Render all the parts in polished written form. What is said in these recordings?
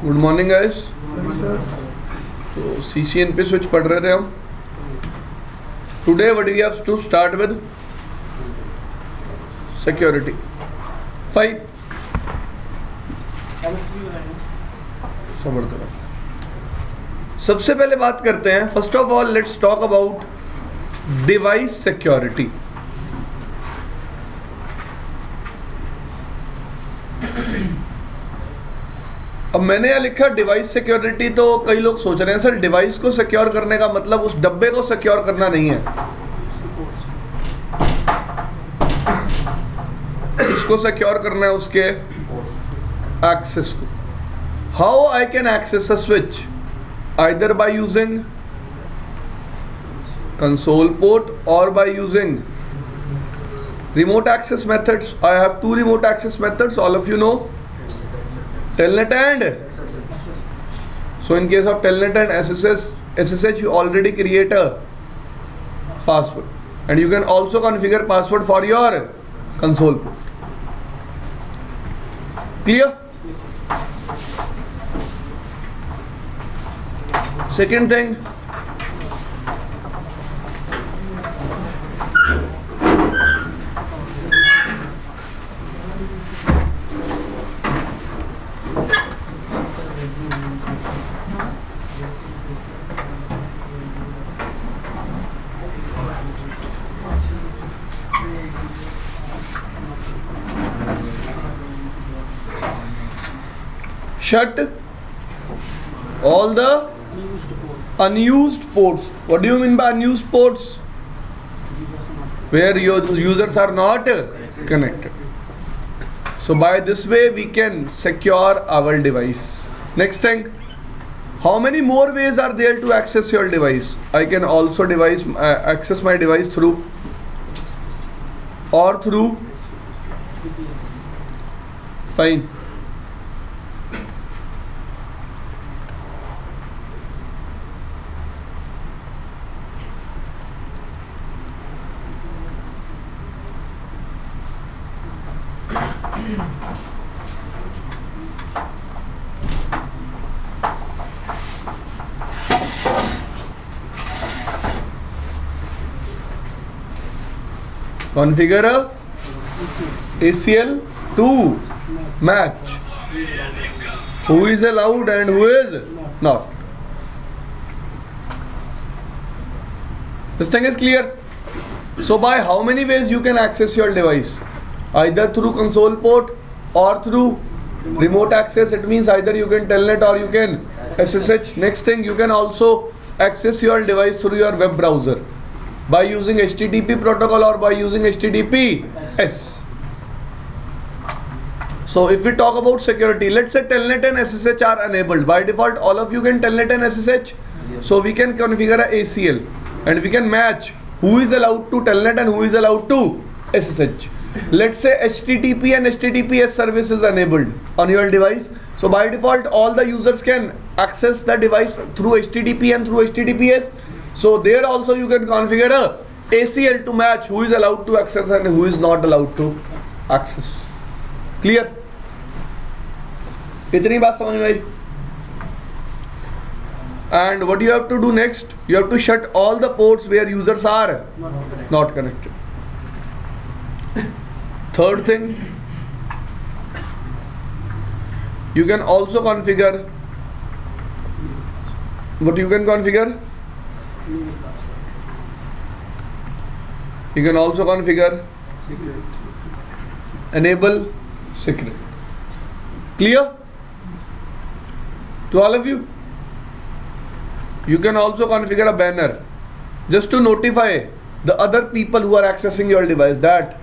Good morning guys. तो CCN पे switch पढ़ रहे थे हम। Today what we have to start with security 5। सबसे पहले बात करते हैं, first of all let's talk about device security. अब मैंने यहाँ लिखा डिवाइस सिक्योरिटी, तो कई लोग सोच रहे हैं सर डिवाइस को सिक्योर करने का मतलब उस डब्बे को सिक्योर करना नहीं है, इसको सिक्योर करना है उसके एक्सेस को। How I can access a switch? Either by using console port or by using remote access methods. I have two remote access methods, all of you know, telnet and so in case of telnet and SSH you already create a password and you can also configure password for your console port. Clear? Second thing, shut all the unused ports. What do you mean by unused ports? Where your users are not connected. So by this way we can secure our device. Next thing, how many more ways are there to access your device? I can also access my device through fine. Configure a ACL to match who is allowed and who is not. This thing is clear. So by how many ways you can access your device? Either through console port or through remote access. It means either you can telnet or you can SSH. Next thing, you can also access your device through your web browser by using HTTP protocol or by using HTTPS. So if we talk about security, let's say telnet and SSH are enabled. By default, all of you can telnet and SSH. So we can configure a ACL and we can match who is allowed to telnet and who is allowed to SSH. Let's say HTTP and HTTPS service is enabled on your device. So by default, all the users can access the device through HTTP and through HTTPS. So there also you can configure a ACL to match who is allowed to access and who is not allowed to access. Clear? इतनी बात समझ में आई? And what you have to do next? You have to shut all the ports where users are not connected. Third thing, you can also configure. What you can configure? You can also configure enable secret. Clear to all of you? You can also configure a banner just to notify the other people who are accessing your device that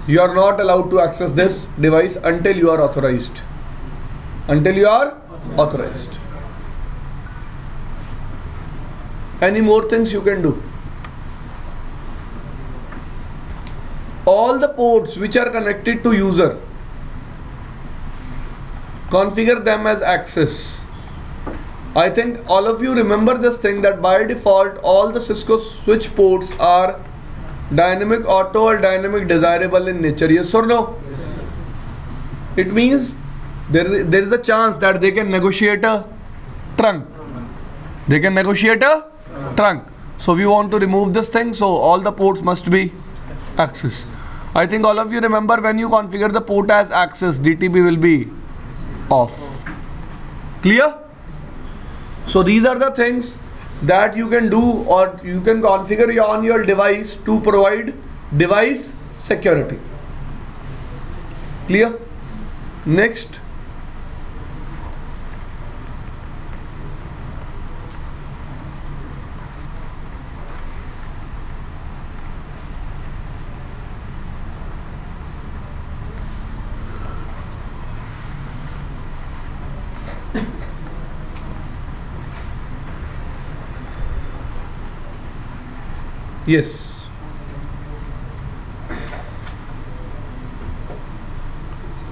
you are not allowed to access this device until you are authorized. Until you are authorized. Any more things you can do? All the ports which are connected to user, configure them as access. I think all of you remember this thing that by default all the Cisco switch ports are dynamic auto or dynamic desirable in nature. Yes or no? It means there is a chance that they can negotiate a trunk. They can negotiate a trunk. So we want to remove this thing, so all the ports must be access. I think all of you remember when you configure the port as access, DTP will be off. Clear? So these are the things that you can do, or you can configure on your device to provide device security. Clear? Next. Yes.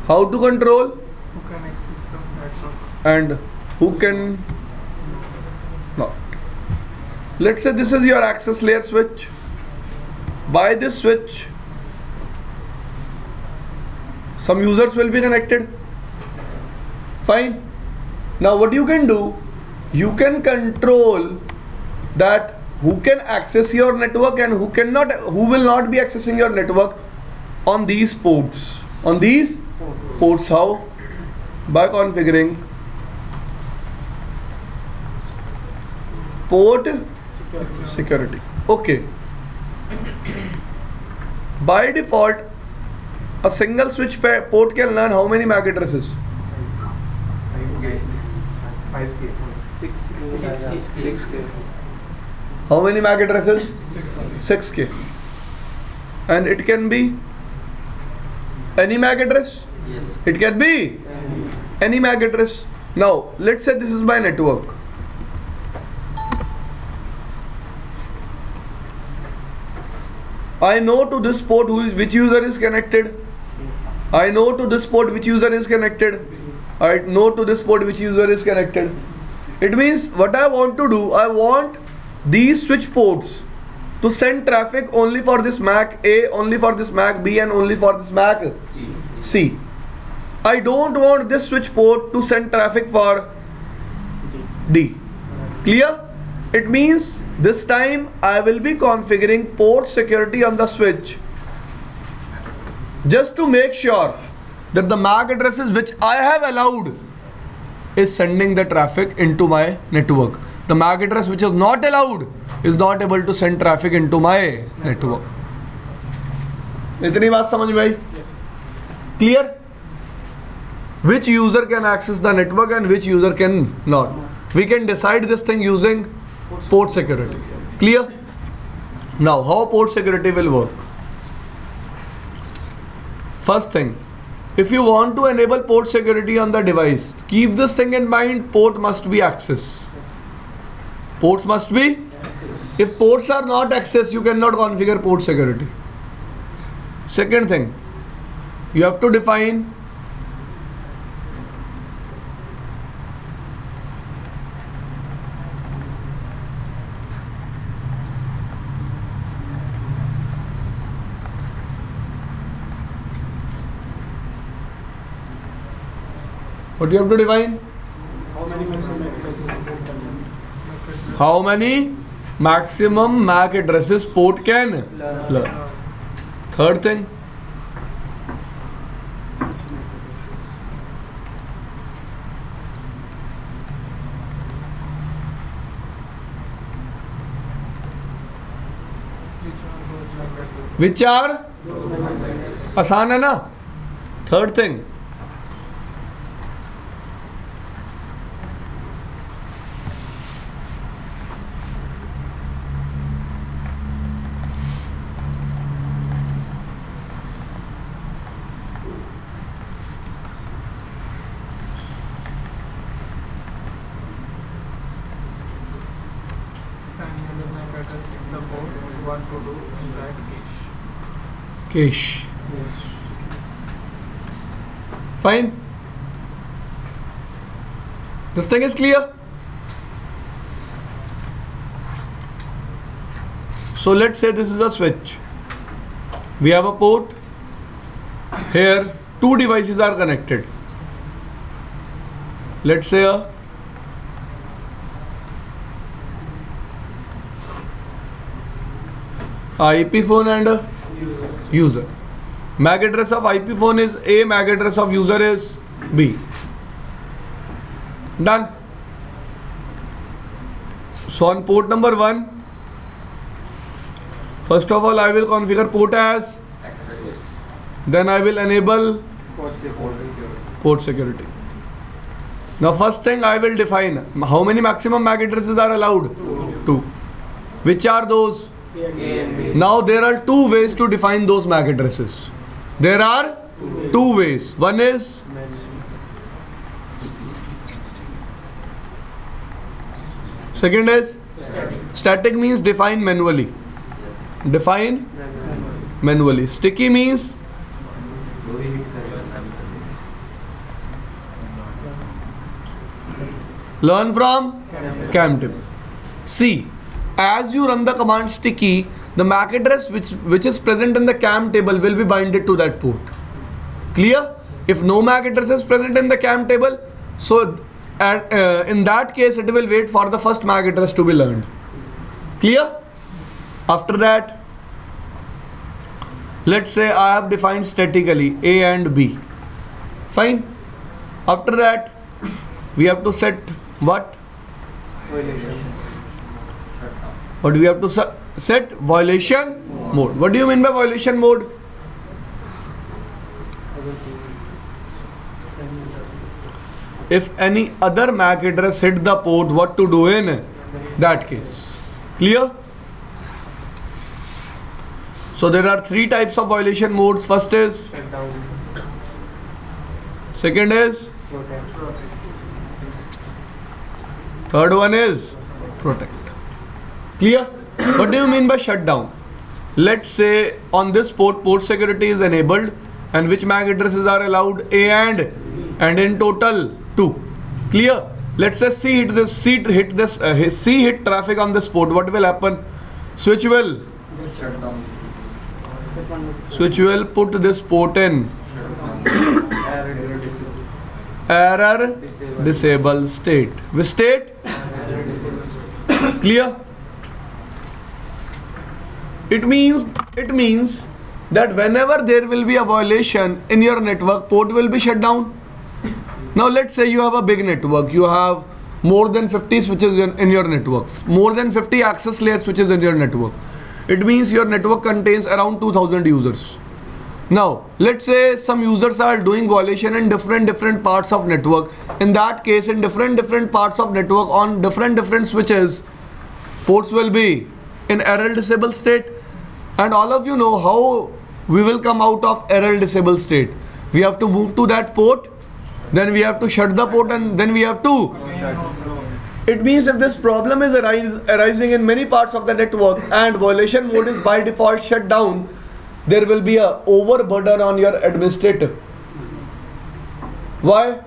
How to control? Who can access the network? And who can not. Let's say this is your access layer switch. By this switch, some users will be connected. Fine. Now what you can do, you can control that who can access your network and who will not be accessing your network on these ports. On these ports, how? By configuring port security. Okay. By default, a single switch port can learn how many MAC addresses? 5K. 6K. How many MAC addresses? 6K. And it can be any MAC address? Yes. It can be any MAC address. Now, let's say this is my network. I know to this port which user is connected. I know to this port which user is connected. I know to this port which user is connected. It means what I want to do, I want these switch ports to send traffic only for this MAC A, only for this MAC B, and only for this MAC C. I don't want this switch port to send traffic for D. Clear? It means this time I will be configuring port security on the switch just to make sure that the MAC addresses which I have allowed is sending the traffic into my network. The MAC address which is not allowed is not able to send traffic into my network. इतनी बात समझ में आई? Clear? Which user can access the network and which user can not? We can decide this thing using port security. Clear? Now, how port security will work? First thing, if you want to enable port security on the device, keep this thing in mind, port must be access. Ports must be. If ports are not accessed, you cannot configure port security. Second thing, you have to define what you have to define? How many maximum MAC addresses port can learn. Third thing, which are आसान है ना. Third thing, cache. Fine. This thing is clear. So let's say this is a switch. We have a port. Here two devices are connected. let's say a IP phone and a user. MAC address of IP phone is A, MAC address of user is B. Done. So on port number 1, first of all I will configure port as, then I will enable port security. Now first thing I will define how many maximum MAC addresses are allowed? 2. Which are those? A and B. Now there are 2 ways to define those MAC addresses. There are 2 ways. One is second is static means define manually. Define manually. Sticky means learn from CAMTip. See, as you run the command sticky, the MAC address which is present in the CAM table will be binded to that port. Clear? If no MAC address is present in the CAM table, so in that case it will wait for the first MAC address to be learned. Clear? After that, let's say I have defined statically A and B. Fine. After that, we have to set what? But we have to set violation mode. What do you mean by violation mode? If any other MAC address hit the port, what to do in that case? Clear? So there are 3 types of violation modes. First is, second is, third one is protect. Clear? What do you mean by shutdown? Let's say on this port security is enabled, and which MAC addresses are allowed? A and in total 2. Clear? Let's say C hit traffic on this port. What will happen? Switch will put this port in error disable state. Which state? Clear? It means that whenever there will be a violation in your network, port will be shut down. Now let's say you have a big network. You have more than 50 switches in your network, more than 50 access layer switches in your network. It means your network contains around 2000 users. Now let's say some users are doing violation in different parts of network. In that case, in different parts of network on different switches, ports will be in error disable state. And all of you know how we will come out of error disable state. We have to move to that port, then we have to shut the port, and then we have to. It means if this problem is arising in many parts of the network and violation mode is by default shut down, there will be a overburden on your administrator. Why?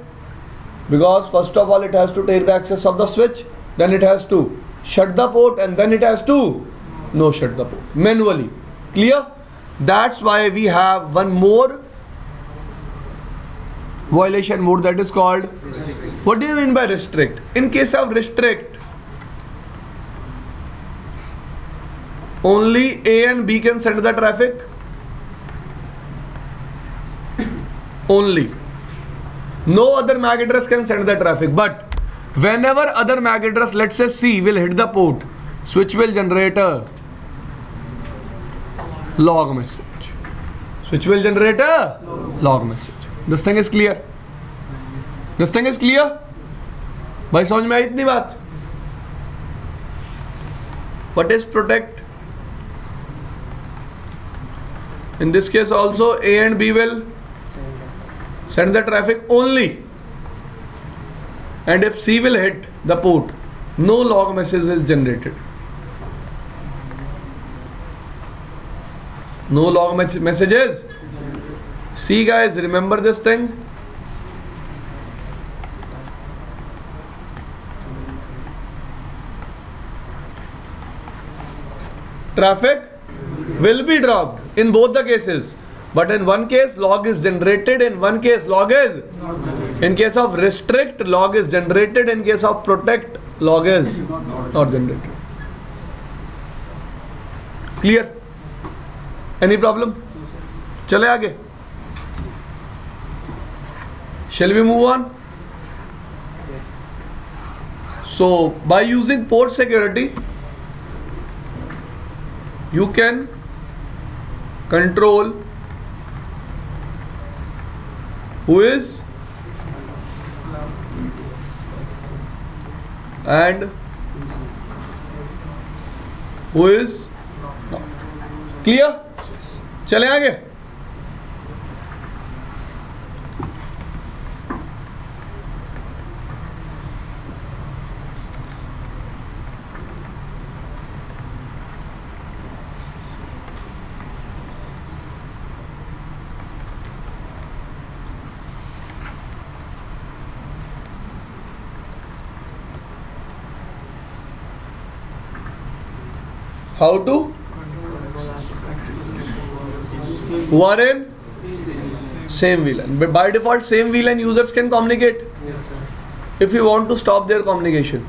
Because first of all it has to take the access of the switch, then it has to shut the port, and then it has to shut the port manually. Clear? That's why we have one more violation mode, that is called, what do you mean by restrict? In case of restrict, only A and B can send the traffic. Only. No other MAC address can send the traffic. But whenever other MAC address, let's say C, will hit the port, switch will generate a log message. Switch will generate a log message. This thing is clear. This thing is clear. भाई समझ में आई इतनी बात? What is protect? In this case also A and B will send the traffic only, and if C will hit the port, no log message is generated. No log messages. See guys, remember this thing. Traffic will be dropped in both the cases, but in one case log is generated, in one case log is In case of restrict, log is generated. In case of protect, log is not generated. Clear? Any problem? चले आगे. Shall we move on? So by using port security, you can control who is and who is not. Clear? चले आगे. How to? Who are in same VLAN. But by default, same VLAN users can communicate. If you want to stop their communication.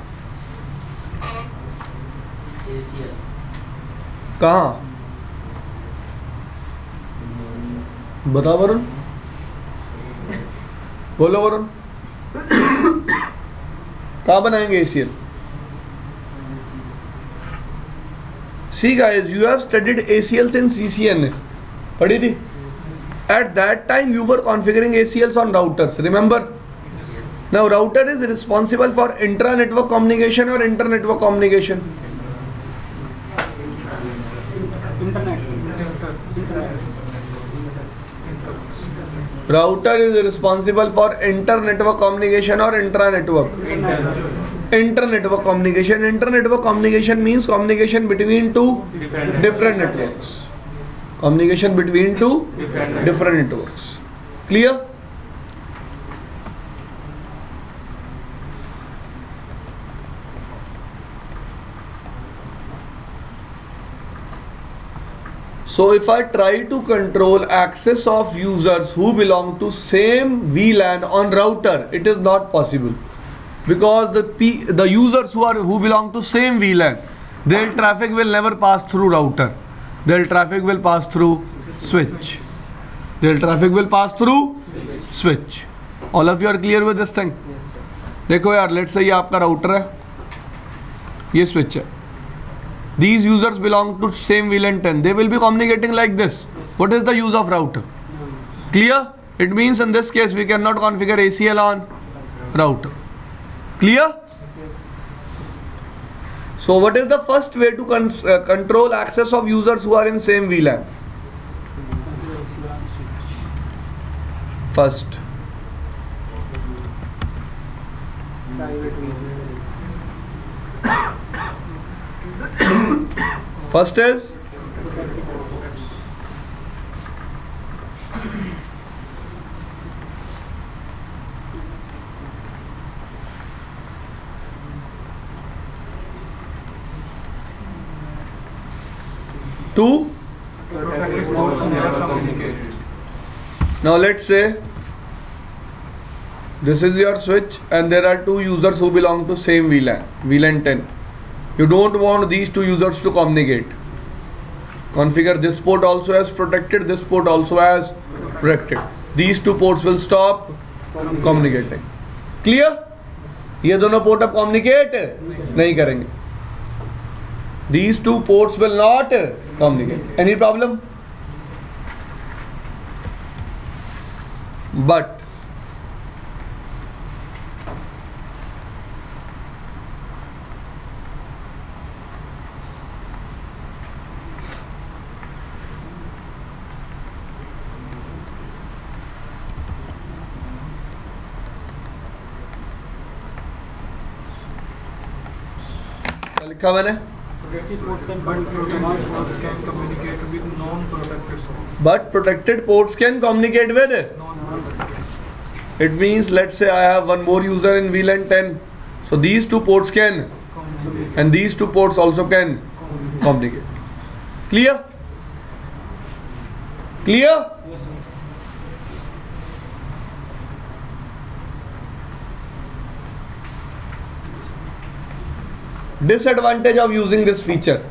कहाँ? बता वरुण. बोलो वरुण. कहाँ बनाएंगे ACL? See guys, you have studied ACLs in CCNA. पढ़ी थी? At that time you were configuring ACLs on routers. Remember? Now router is responsible for intra-network communication or inter-network communication. Router is responsible for inter-network communication or intra-network. Inter-network communication. Inter-network communication means communication between two different networks. Communication between two different networks. Clear? So if I try to control access of users who belong to same VLAN on router, it is not possible. Because the users who belong to same VLAN, their traffic will never pass through router. Their traffic will pass through switch. Their traffic will pass through switch. All of you are clear with this thing? देखो यार, let's say ये आपका router है, ये switch है. These users belong to same VLAN 10. They will be communicating like this. What is the use of router? Clear? It means in this case we cannot configure ACL on router. Clear? So what is the first way to control access of users who are in same VLAN? First. First is to now let's say this is your switch and there are two users who belong to same VLAN, VLAN 10. You don't want these two users to communicate. Configure this port also as protected, this port also as protected. These two ports will stop communicating. Clear? ये दोनों port अब communicate नहीं करेंगे. These two ports will not communicate. Any problem? But लिखा मैंने but protected ports can communicate with it means let's say I have one more user in VLAN 10, so these two ports can and these two ports also can communicate. Clear? Clear? Disadvantage of using this feature.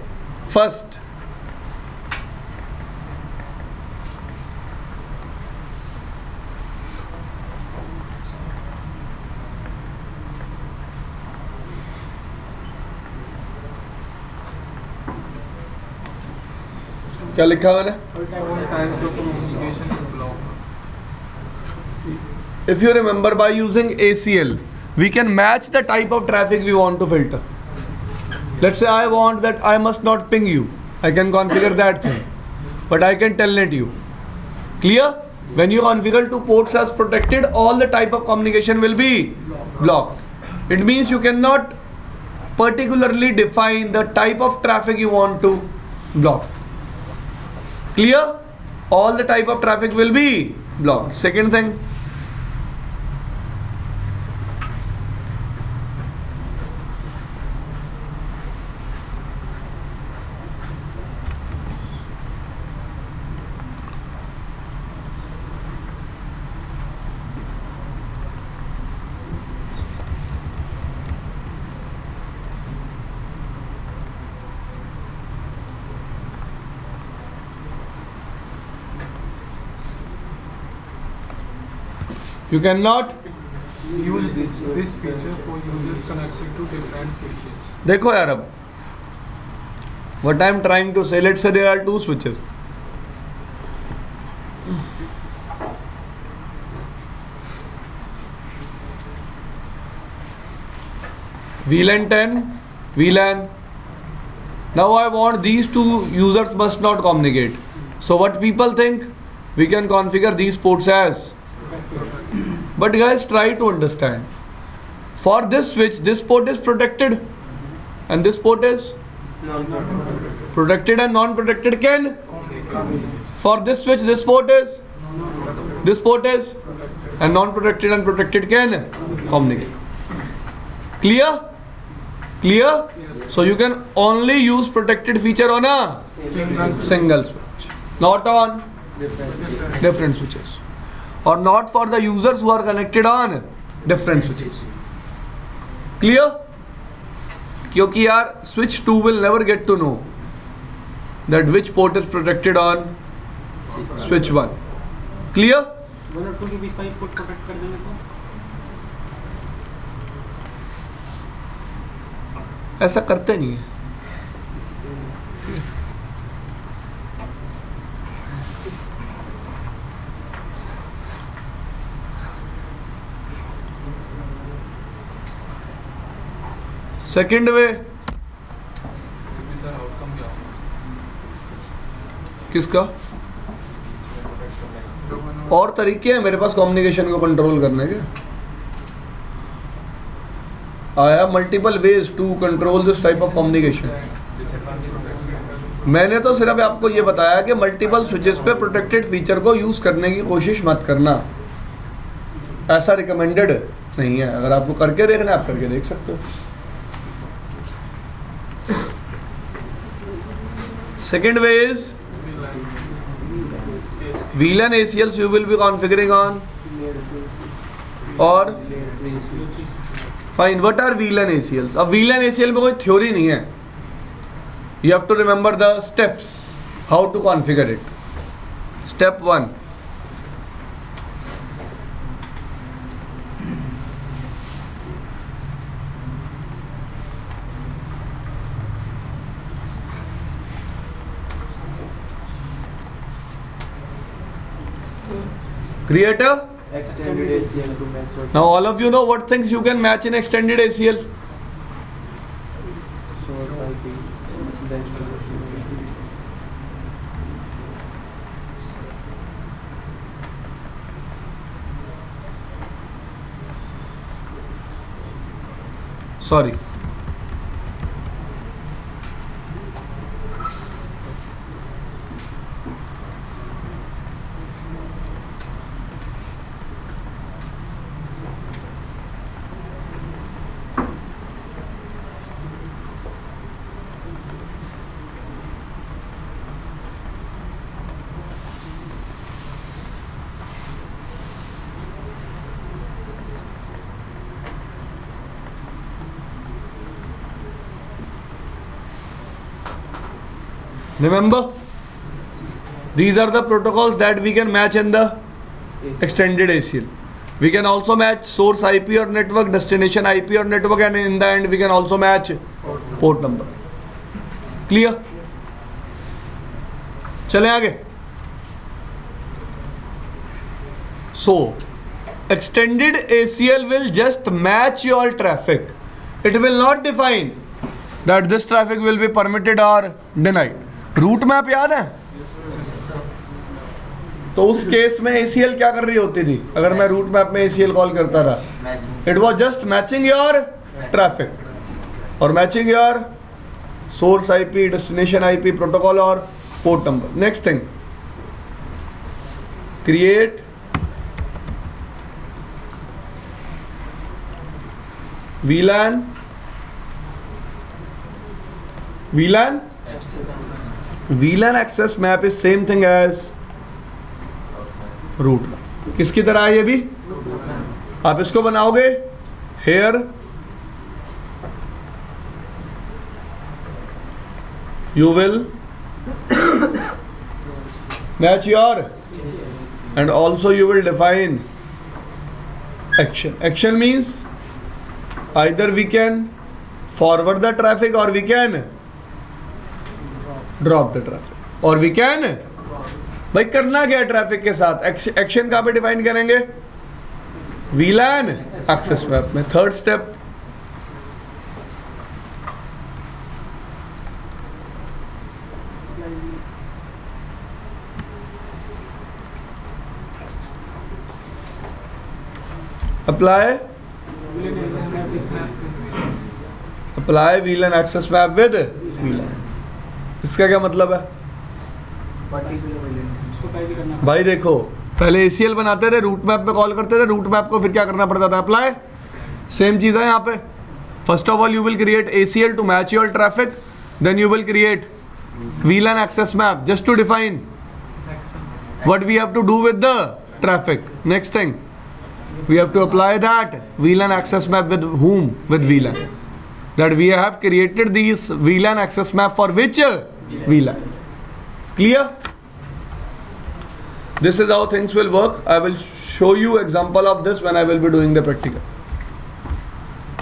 First, क्या लिखा मैंने? Times of communication is blocked. If you remember, by using ACL, we can match the type of traffic we want to filter. Let's say I want that I must not ping you. I can configure that thing, but I can telnet you. Clear? When you configure two ports as protected, all the type of communication will be blocked. It means you cannot particularly define the type of traffic you want to block. Clear? All the type of traffic will be blocked. Second thing, you cannot. Use this feature for users connected to different switches. देखो यार, अब what I am trying to say, let's say there are two switches. VLAN 10, VLAN. Now I want these two users must not communicate. So what people think? We can configure these ports as. But guys, try to understand. For this switch, this port is protected, and this port is protected, and non-protected can. For this switch, this port is, and non-protected and protected can communicate. Clear? Clear? So you can only use protected feature on a single switch, not on different switches, or not for the users who are connected on different switches. Clear? क्योंकि यार switch 2 will never get to know that which port is protected on switch 1. Clear? 1 और 2 के बीच का एक port protect कर देने को ऐसा करते नहीं है. सेकेंड वे किसका? और तरीके हैं मेरे पास कम्युनिकेशन को कंट्रोल करने के. I have multiple ways to control this type of communication. मैंने तो सिर्फ आपको ये बताया कि मल्टीपल स्विचेस पे प्रोटेक्टेड फीचर को यूज करने की कोशिश मत करना. ऐसा रिकमेंडेड नहीं है. अगर आपको करके देखना है आप करके देख सकते हो. Second way is VLAN ACLs you will be configuring on, or fine. What are VLAN ACLs? अब VLAN ACL में कोई थ्योरी नहीं है. You have to remember the steps how to configure it. Step 1. Create a extended ACL to match. now all of you know what things you can match in extended ACL. Source IP, destination. Sorry. Remember, these are the protocols that we can match in the extended ACL. We can also match source IP or network, destination IP or network, and in the end we can also match port number. Clear? चलें आगे. So, extended ACL will just match your traffic. It will not define that this traffic will be permitted or denied. Route map याद है? तो उस case में ACL क्या कर रही होती थी? अगर मैं रूट मैप में ACL कॉल करता रहा, it was just matching your traffic और matching your source IP, destination IP, protocol और port number. Next thing, create VLAN. VLAN access map is same thing as route map. किसकी तरह है ये भी? आप इसको बनाओगे here you will match your and also you will define action. Action means either we can forward the traffic or we can drop the traffic or we can, भाई करना क्या है ट्रैफिक के साथ? एक्शन कहाँ पे डिफाइन करेंगे? VLAN access map में. Third step, apply VLAN access map with VLAN. इसका क्या मतलब है? भाई देखो, पहले ACL बनाते थे, रूट मैप पे कॉल करते थे, रूट मैप को फिर क्या करना पड़ता था? अप्लाई. सेम चीज़ है यहाँ पे. First of all you will create ACL to match your traffic, then you will create VLAN access map just to define what we have to do with the traffic. Next thing, we have to apply that VLAN access map with whom? With VLAN. That we have created these VLAN access map for which VLAN. Clear? This is how things will work. I will show you example of this when I will be doing the practical.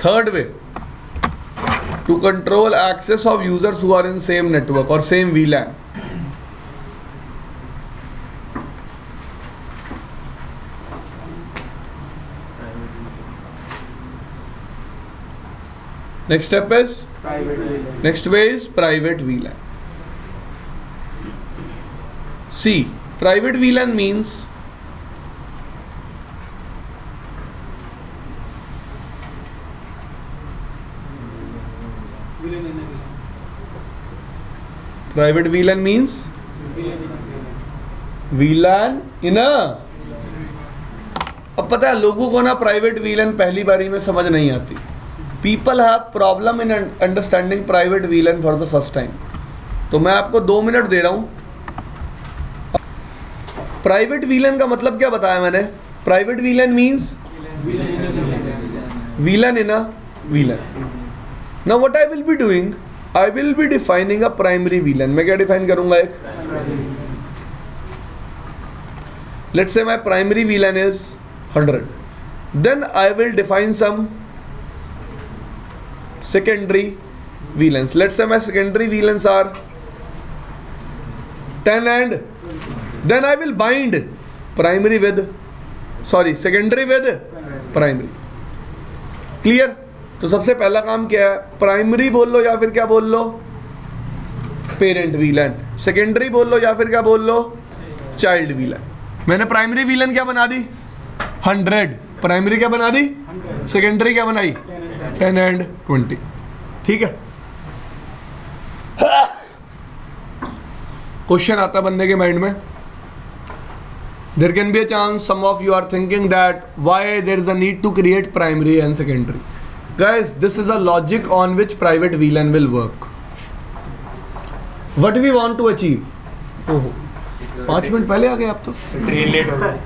Third way, to control access of users who are in same network or same VLAN. Next step is next way is private VLAN. See, private VLAN means private VLAN means VLAN in a. अब पता है लोगों को ना private VLAN पहली बारी में समझ नहीं आती. People have problem in understanding private VLAN for the first time. तो मैं आपको 2 मिनट दे रहा हूँ. प्राइवेट VLAN का मतलब क्या बताया मैंने? Private VLAN means VLAN in a VLAN. Now what I will be doing? I will be defining a primary VLAN. मैं क्या डिफाइन करूँगा? एक let's say my primary VLAN is 100. Then I will define some secondary VLANs. Let's say my secondary VLANs are 10 and then I will bind primary with secondary with primary. Clear? तो सबसे पहला काम क्या है? Primary बोल लो या फिर क्या बोल लो? Parent VLAN. सेकेंडरी बोल लो या फिर क्या बोल लो? Child VLAN. मैंने प्राइमरी VLAN क्या बना दी? 100. प्राइमरी क्या बना दी? सेकेंडरी क्या बनाई? 10 and 20. ठीक है. क्वेश्चन आता है बंदे के माइंड में. There can be a chance some of you are thinking that why there is a need to create primary and secondary. Guys, this is a logic on which private VLAN will work. What we want to achieve? ओहो 5 minute पहले आ गए आप तो. Train late हो गई.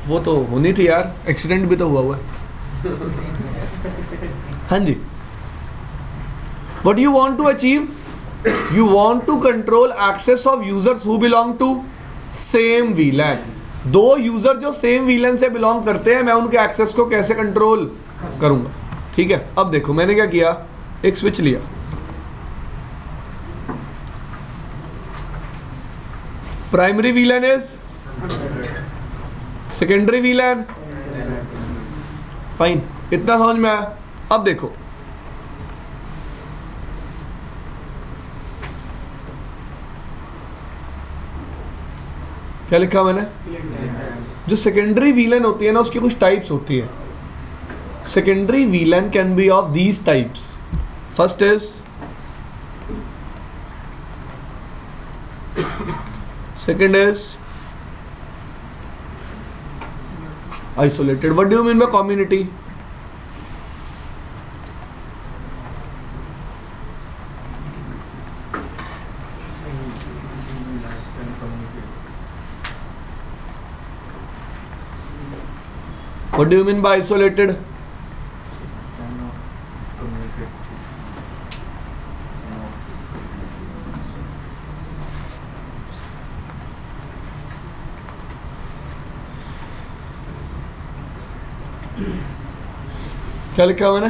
वो तो होनी थी यार, एक्सीडेंट भी तो हुआ है. हाँ जी. What you want to achieve? You want to control access of users who belong to same VLAN. दो यूजर जो सेम VLAN से बिलोंग करते हैं, मैं उनके एक्सेस को कैसे कंट्रोल करूंगा. ठीक है, अब देखो मैंने क्या किया, एक स्विच लिया. Primary VLAN is secondary VLAN. Fine, इतना समझ में आया. अब देखो क्या लिखा मैंने. जो सेकेंडरी VLAN होती है ना, उसकी कुछ टाइप्स होती है. Secondary VLAN can be of these types. First is second is isolated. What do you mean by community? What do you mean by isolated? क्या लिखा मैंने.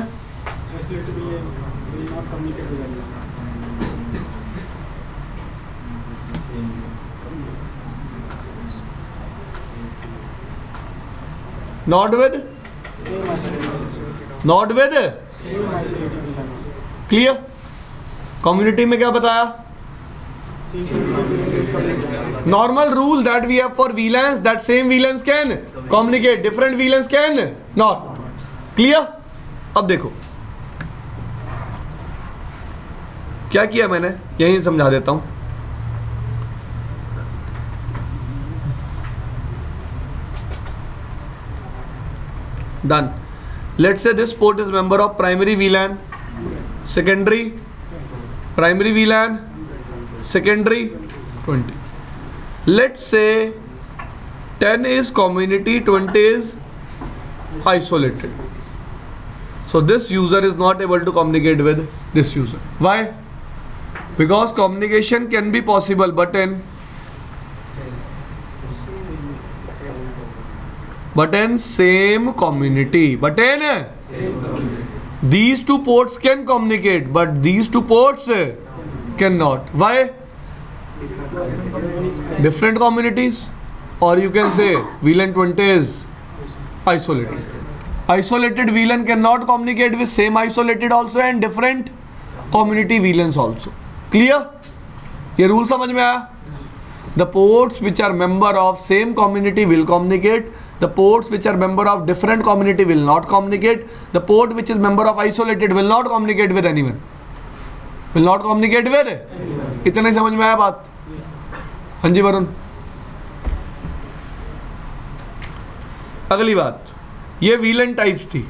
Not with clear. Community में क्या बताया. Normal rule that we have for VLANs, that same VLANs can communicate, different VLANs can not. Clear. अब देखो क्या किया मैंने, यही समझा देता हूं. Done. Let's say this port is member of primary VLAN, secondary, primary VLAN, secondary 20. Let's say 10 is community, 20 is isolated. So this user is not able to communicate with this user. Why? Because communication can be possible, but in same community. But in these two ports can communicate, but these two ports cannot. Why? Different communities. Or you can say VLAN 20 is isolated. Isolated VLAN cannot communicate with same isolated also and different community VLANs also. Clear? ये rule समझ में आया? The ports which are member of same community will communicate. The ports which are member of different community will not communicate. The port which is member of isolated will not communicate with anyone. Will not communicate with? इतना ही समझ में आया बात? हाँ जी वरुण. अगली बात, ये VLAN types थी.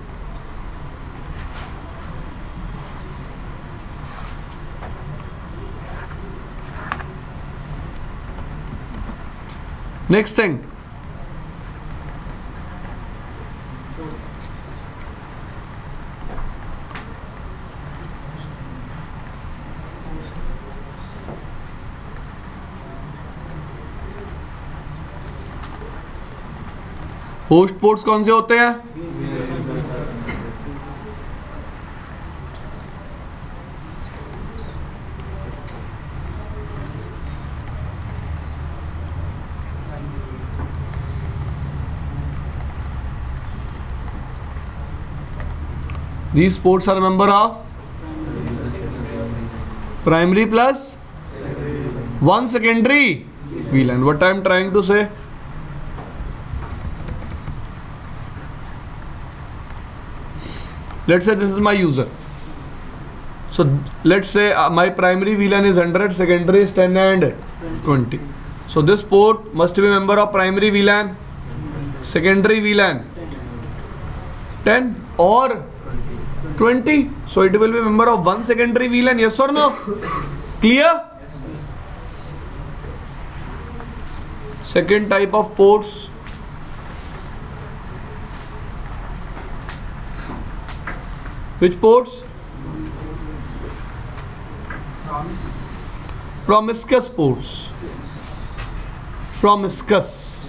नेक्स्ट थिंग, होस्ट पोर्ट्स कौन से होते हैं? These ports are a member of primary plus one secondary VLAN. What I am trying to say? Let's say this is my user. So let's say my primary VLAN is 100, secondary is 10 and 20. So this port must be a member of primary VLAN, secondary VLAN 10 or 20. So it will be a member of one secondary VLAN, yes or no? Clear? Second type of ports, which ports? Promiscuous ports. Promiscuous.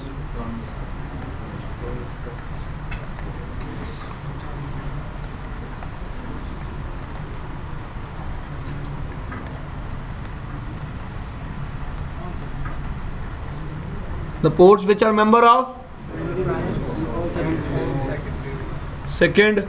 The ports which are member of second,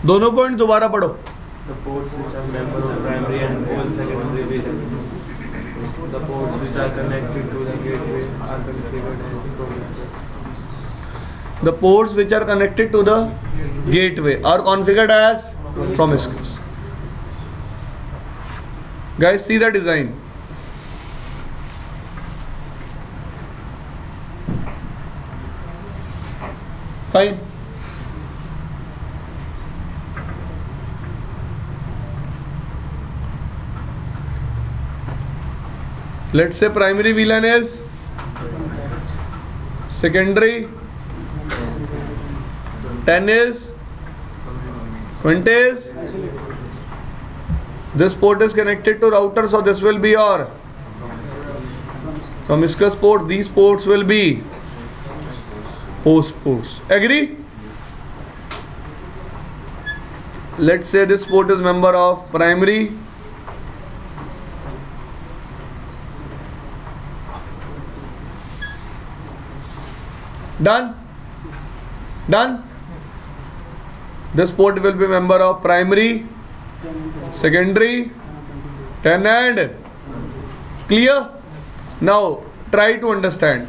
दोनों point दोबारा पढ़ो. The ports which are members of primary and all secondary villages. The ports which are connected to the gateway are configured as promiscuous. The ports which are connected to the gateway are configured as promiscuous. Guys, see the design. Fine. Let's say primary VLAN is secondary, 10 is, 20 is. This port is connected to router, so this will be your promiscuous port. These ports will be host ports. Agree? Let's say this port is member of primary. Done? Done? This port will be member of primary, secondary, 10 and clear? Now try to understand.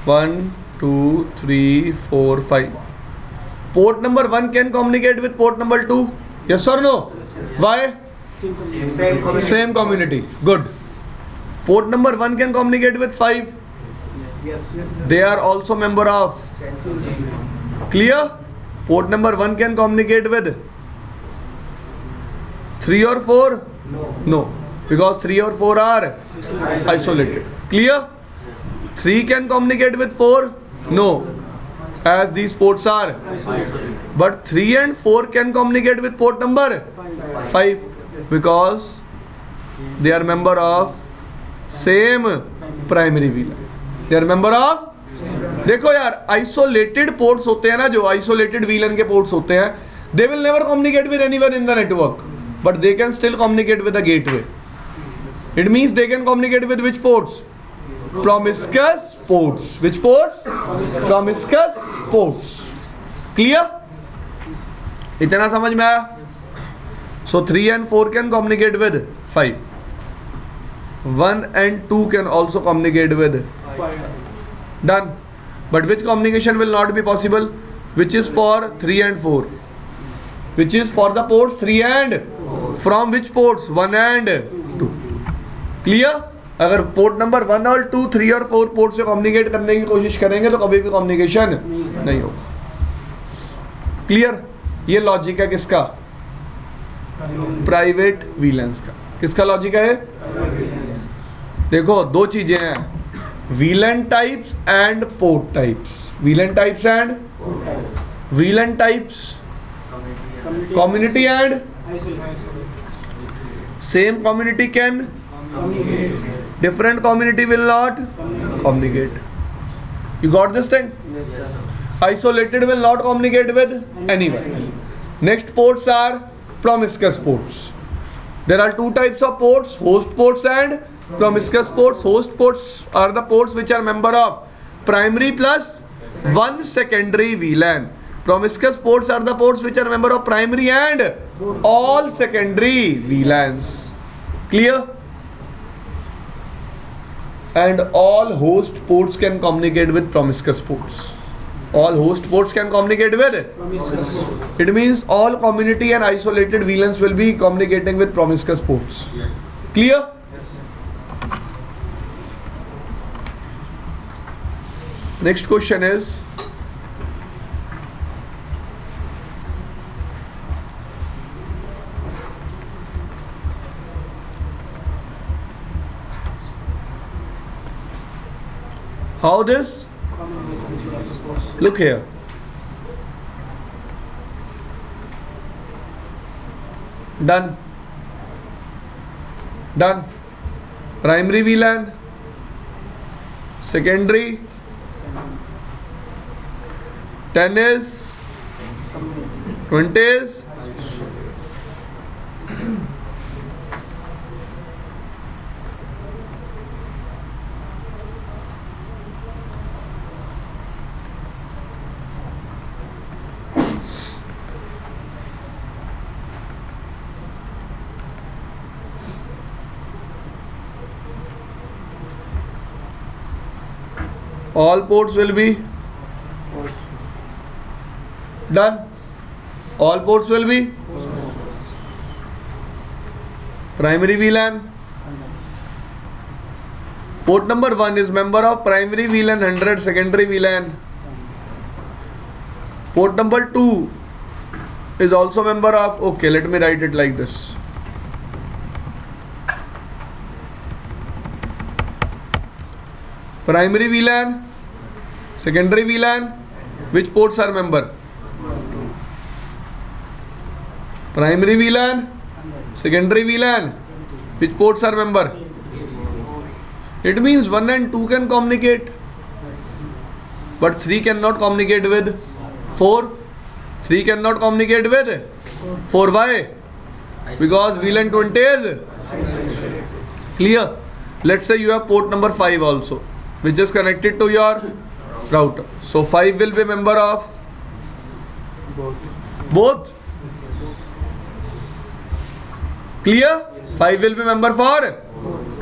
One, two, three, four, 5. Port number 1 can communicate with port number 2. Yes or no? Why? Same community. Good. Port number 1 can communicate with 5. They are also member of. Clear? Port number 1 can communicate with 3 or 4? No. Because 3 or 4 are isolated. Clear? 3 can communicate with 4? No. As these ports are. But 3 and 4 can communicate with port number 5. Because they are member of same primary VLAN. They are member of. देखो यार, isolated ports होते हैं ना, जो isolated VLAN के ports होते हैं, they will never communicate with anyone in the network, but they can still communicate with the gateway. It means they can communicate with which ports? Promiscuous ports. Which ports? Promiscuous ports. Clear? इतना समझ में आया? So 3 and 4 can communicate with 5. 1 and 2 can also communicate with 5. Done. But which communication will not be possible? Which is for 3 and 4? Which is for the ports 3 and 4. From which ports? 1 and 2. Clear? अगर port number 1 और 2, 3 और 4 port से communicate करने की कोशिश करेंगे तो कभी भी कम्युनिकेशन नहीं होगा. क्लियर? ये लॉजिक है किसका? प्राइवेट वीलैंस का. किसका लॉजिक है? देखो दो चीजें हैं, VLAN types and port types. VLAN types and VLAN types, community and same community can, different community will not communicate. You got this thing? Isolated will not communicate with anyone. Next ports are promiscuous ports. There are two types of ports, host ports and promiscuous ports. Host ports are the ports which are member of primary plus 1 secondary VLAN. Promiscuous ports are the ports which are member of primary and all secondary VLANs. Clear? And all host ports can communicate with promiscuous ports. All host ports can communicate with it. It means all community and isolated VLANs will be communicating with promiscuous ports. Clear? Next question is, how this? Look here. Done. Done. Primary VLAN, secondary, 10 is, 20 is, all ports will be done. All ports will be primary VLAN. Port number 1 is member of primary VLAN 100, secondary VLAN. Port number 2 is also member of, okay, let me write it like this. Primary VLAN, secondary VLAN, which ports are member? Primary VLAN, secondary VLAN, which ports are member? It means 1 and 2 can communicate, but 3 cannot communicate with 4. 3 cannot communicate with 4. Why? Because VLAN 20 is clear. Let's say you have port number 5 also, which is connected to your router. So 5 will be member of both. Clear? 5 will be member for.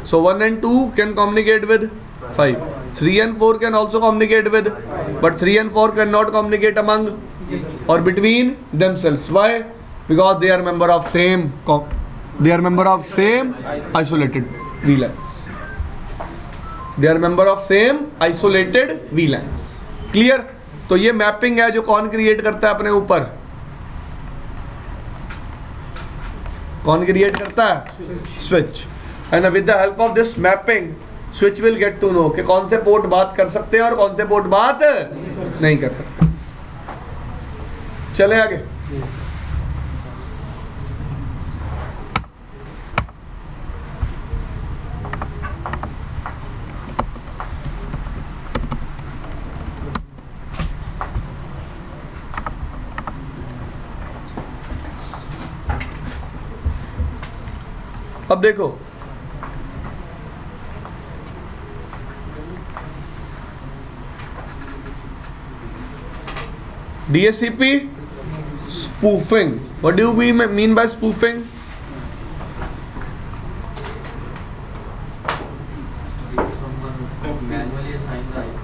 So 1 and 2 can communicate with 5. 3 and 4 can also communicate with, but 3 and 4 cannot communicate among or between themselves. Why? Because they are member of same isolated VLANs. They are member of same isolated VLANs. Clear? तो ये mapping है जो कौन create करता है अपने ऊपर? कौन क्रिएट करता है? Switch. And with the help of this mapping switch will get to know कि कौन से पोर्ट बात कर सकते हैं और कौन से पोर्ट बात नहीं कर सकते. चले आगे. अब देखो, DHCP spoofing. What do we mean by spoofing? Someone manually assign the IP.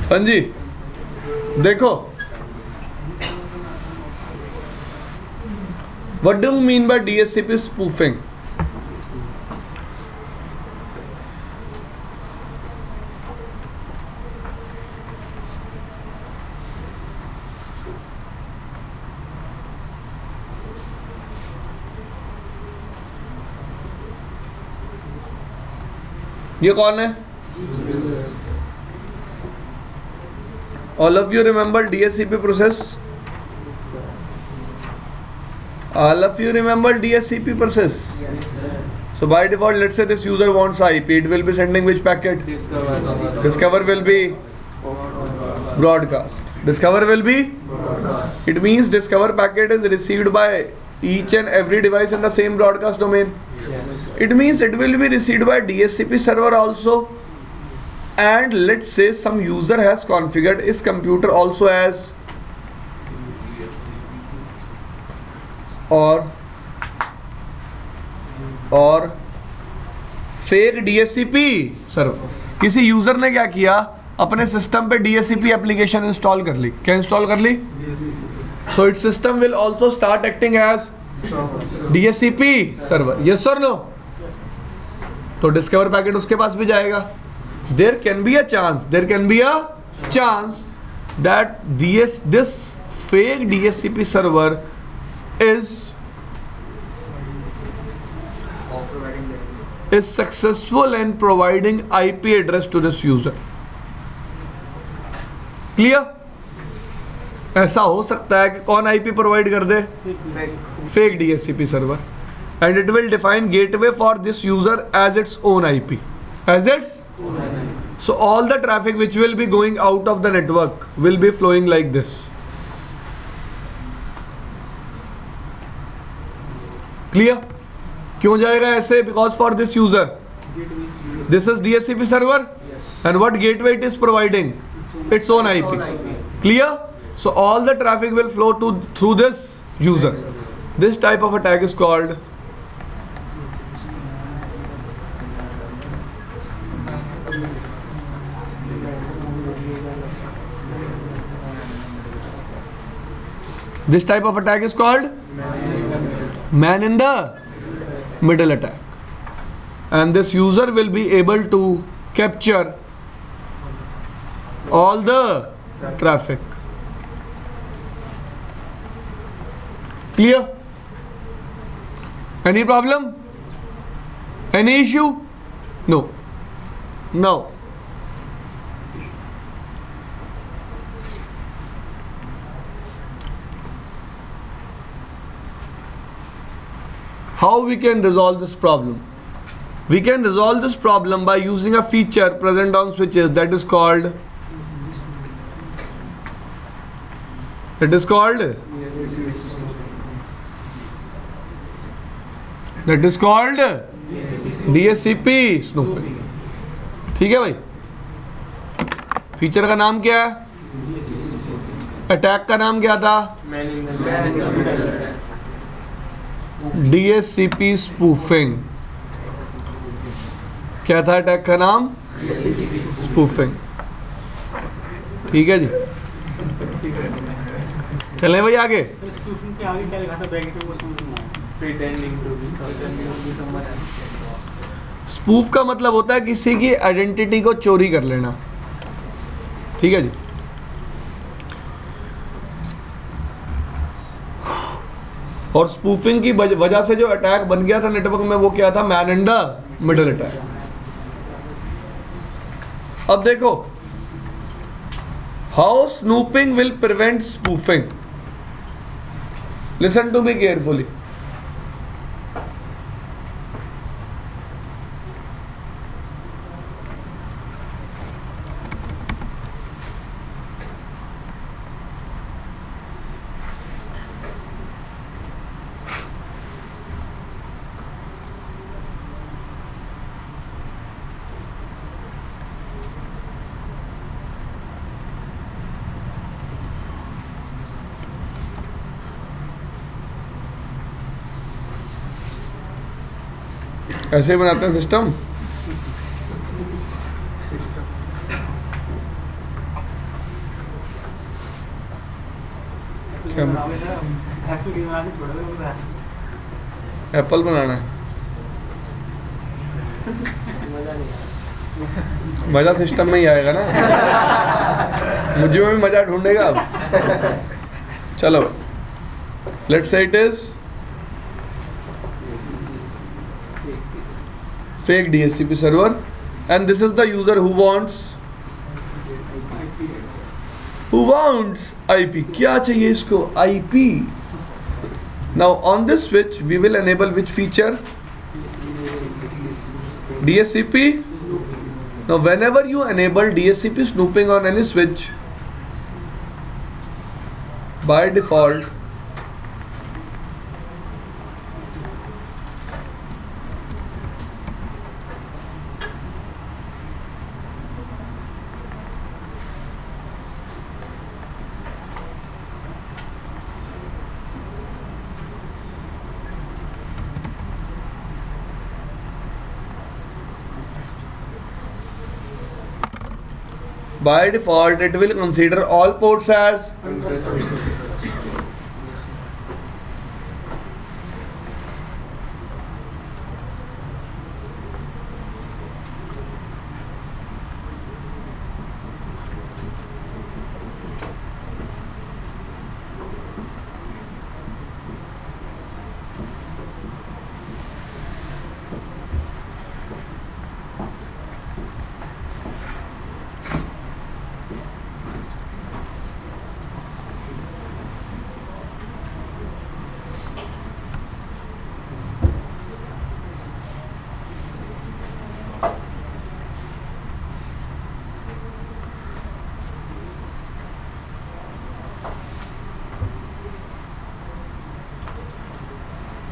हाँ जी, देखो, what do you mean by DHCP spoofing? ये कौन है? All of you remember DSCP process? All of you remember DSCP process? So by default, let's say this user wants IP. It will be sending which packet? Discover. Discover will be broadcast. Discover will be? It means discover packet is received by each and every device in the same broadcast domain. It means it will be received by DSCP server also. And let's say some user has configured his computer also as or fake DSCP server. किसी user ने क्या किया, अपने system पे DSCP application install कर ली. क्या install कर ली? So it's system will also start acting as DSCP server. Yes or no? तो डिस्कवर पैकेट उसके पास भी जाएगा. There can be a chance that this fake DSCP server is successful in providing IP address to this user. Clear? ऐसा हो सकता है कि कौन IP प्रोवाइड कर दे? Fake DSCP server. And it will define gateway for this user as its own IP. So all the traffic which will be going out of the network will be flowing like this. Clear? क्यों जाएगा ऐसे? Because for this user, this is DSCP server, and what gateway it is providing? Its own IP. Clear? So all the traffic will flow through this user. This type of attack is called man in the middle attack. And this user will be able to capture all the traffic. Clear? Any problem? Any issue? No. Now how we can resolve this problem? We can resolve this problem by using a feature present on switches that is called DSCP snooping. ठीक है भाई? Feature का नाम क्या है? Attack का नाम क्या था? DSCP spoofing. क्या था अटैक का नाम? स्पूफिंग. ठीक है जी, चलें भाई आगे. स्पूफ का मतलब होता है किसी की आइडेंटिटी को चोरी कर लेना. ठीक है जी. और स्पूफिंग की वजह से जो अटैक बन गया था नेटवर्क में वो क्या था? Man in the middle attack. अब देखो, how snooping will prevent spoofing. Listen to me carefully. ऐसे ही बनाते हैं सिस्टम. एप्पल बनाना है. मजा सिस्टम में ही आएगा ना. मुझे में भी मजा ढूंढेगा अब. चलो, let's say it is fake DSCP server, and this is the user who wants Who wants IP? क्या चाहिए इसको? IP. Now on this switch we will enable which feature? DSCP. Now whenever you enable DSCP snooping on any switch, by default it will consider all ports as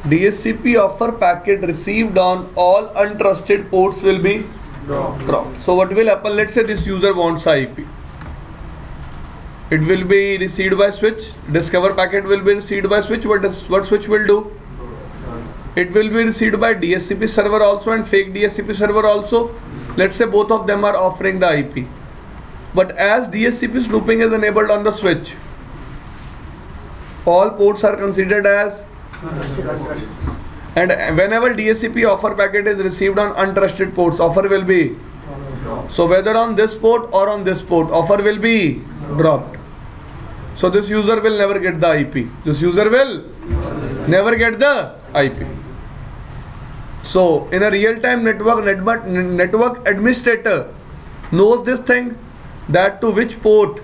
DSCP offer packet received on all untrusted ports will be dropped. So what will happen? Let's say this user wants IP. It will be received by switch. Discover packet will be received by switch. What switch will do? It will be received by DSCP server also and fake DSCP server also. Let's say both of them are offering the IP. But as DSCP snooping is enabled on the switch, all ports are considered as, and whenever DSCP offer packet is received on untrusted ports, offer will be, so whether on this port or on this port, offer will be dropped. So this user will never get the IP. This user will never get the IP. So in a real-time network administrator knows this thing, that to which port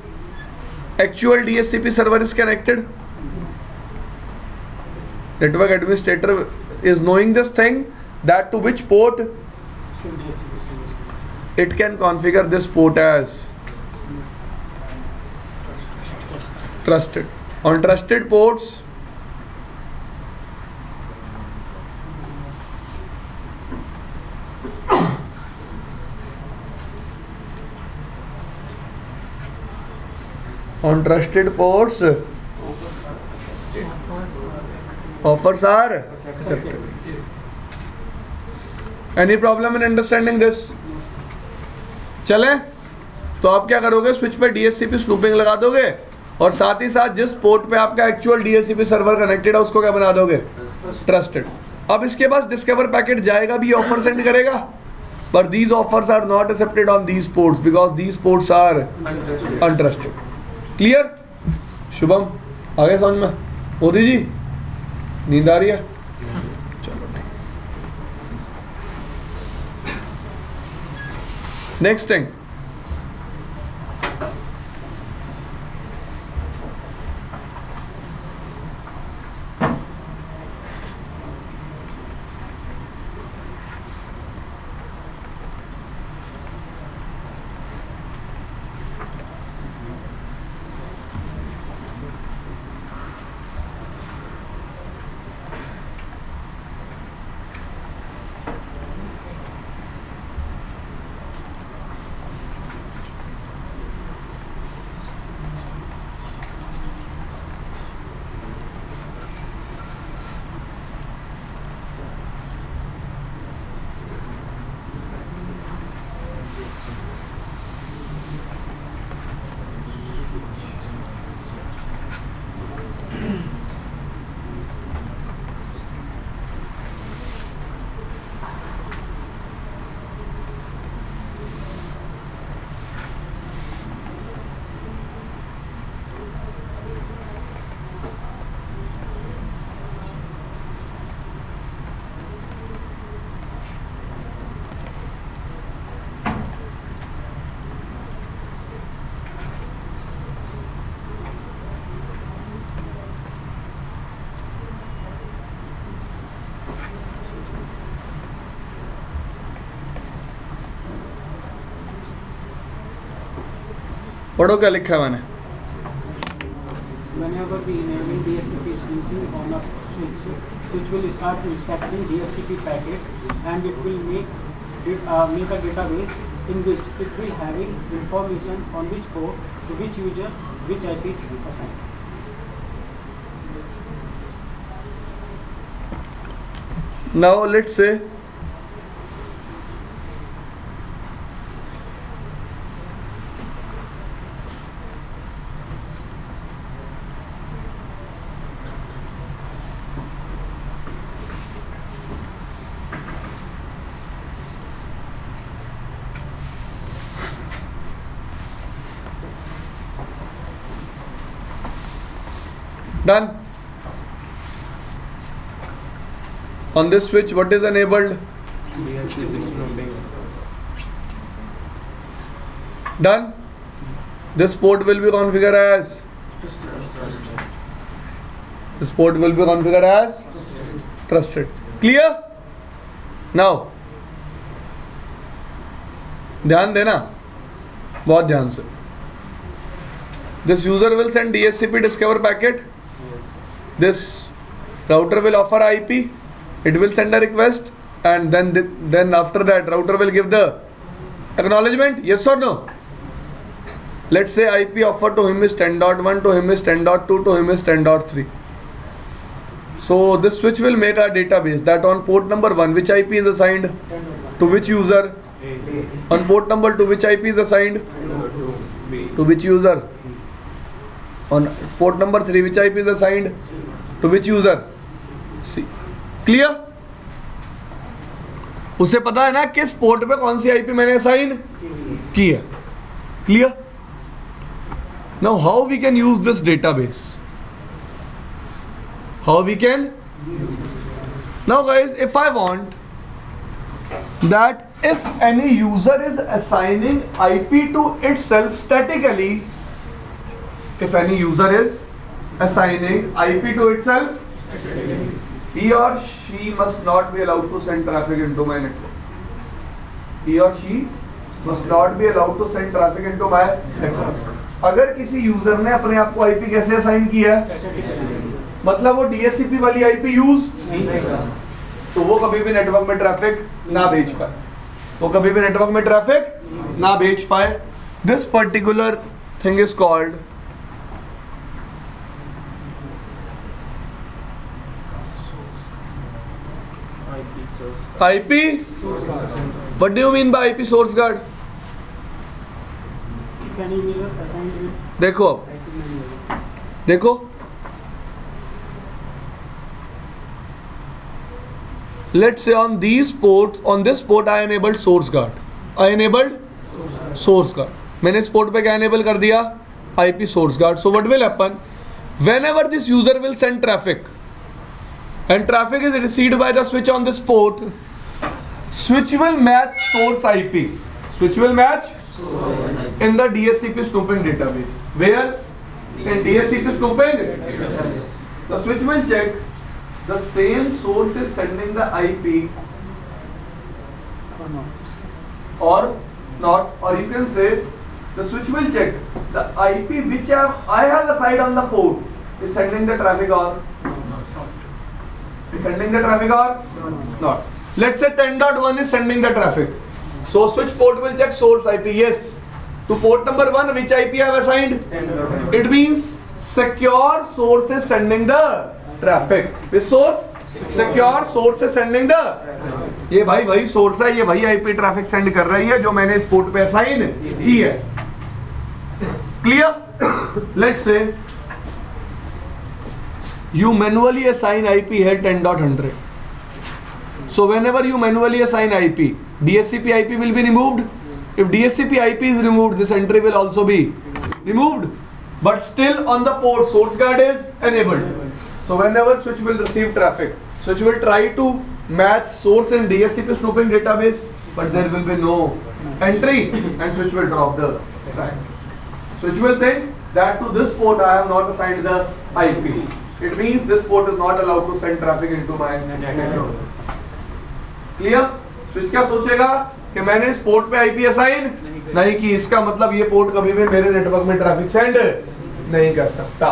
actual DSCP server is connected. Network administrator is knowing this thing, that to which port it can configure this port as trusted. On trusted ports, offers are accepted. Any problem in understanding this? चले तो आप क्या करोगे, switch पे DSCP snooping लगा दोगे और साथ ही साथ जिस पोर्ट पे आपका एक्चुअल DSCP सर्वर कनेक्टेड है उसको क्या बना दोगे, ट्रस्टेड. अब इसके पास डिस्कवर पैकेट जाएगा भी, ऑफर सेंड करेगा, पर these offers are not accepted on these ports because these ports are untrusted. Clear? Shubham आगे समझ में? मोदी जी नींद आ रही है? चलो ठीक. नेक्स्ट थिंग, पढ़ो क्या लिखा है मैंने. Whenever we enable DHCP snooping on a switch will start inspecting DHCP packets, and it will make a database in which it will having information on which port to which user which IP is assigned. Now let's say done. On this switch, what is enabled? DHCP snooping. Done. This port will be configured as. This port will be configured as trusted. Clear? Now, ध्यान देना, बहुत ध्यान से. This user will send DHCP discover packet. This router will offer IP. It will send a request, and then after that router will give the acknowledgement. Yes or no? Let's say IP offered to him is 10.1, to him is 10.2, to him is 10.3. So this switch will make a database that on port number 1 which IP is assigned to which user, on port number 2 which IP is assigned to which user, on port number 3 which IP is assigned to which user. See, clear? उसे पता है ना किस port पे कौन सी IP मैंने assign की है. Clear? Now how we can use this database? How we can? Now guys, if I want that if any user is assigning IP to itself statically, if any user is assigning IP to itself, he or she must not be allowed to send traffic into my network. He or she must not be allowed to send traffic into my network. अगर किसी user ने अपने आप को IP कैसे assign किया है, मतलब वो DHCP वाली IP यूज नहीं करेगा, तो वो कभी भी नेटवर्क में ट्रैफिक ना भेज पाए. वो कभी भी नेटवर्क में ट्रैफिक ना भेज पाए. This particular thing is called IP. What do you mean by IP source guard? If any user assigned with देखो अब, IP manual. देखो, let's say on these ports, on this port I enabled source guard. I enabled source guard. मैंने इस port पे क्या enable कर दिया? IP source guard. So what will happen? Whenever this user will send traffic, and traffic is received by the switch on this port, switch will match source IP. Switch will match in the DHCP snooping database. Where? In DHCP snooping, the switch will check the same source is sending the IP Or not. or not, or you can say the switch will check the IP which I have assigned on the port is sending the traffic or is sending the traffic or not. Let's say 10.1 is sending the traffic. So switch port will check source IP. Yes. To port number 1, which IP I have assigned? It means secure source is sending the traffic. This source? Secure source is sending the. ये भाई वही source है, ये वही IP traffic send कर रही है जो मैंने इस पोर्ट पे असाइन की है. Clear? Let's say you manually assign IP here 10.100. So whenever you manually assign IP, DHCP IP will be removed. If DHCP IP is removed, this entry will also be removed. But still on the port, source guard is enabled. So whenever switch will receive traffic, switch will try to match source in DHCP snooping database, but there will be no entry, and switch will drop the traffic. Switch will think that to this port I have not assigned the IP. It means this port is not allowed to send traffic into my network. Clear? Switch क्या सोचेगा? कि मैंने इस port पे IP assign नहीं की, इसका मतलब ये पोर्ट कभी भी मेरे नेटवर्क में ट्रैफिक सेंड नहीं कर सकता।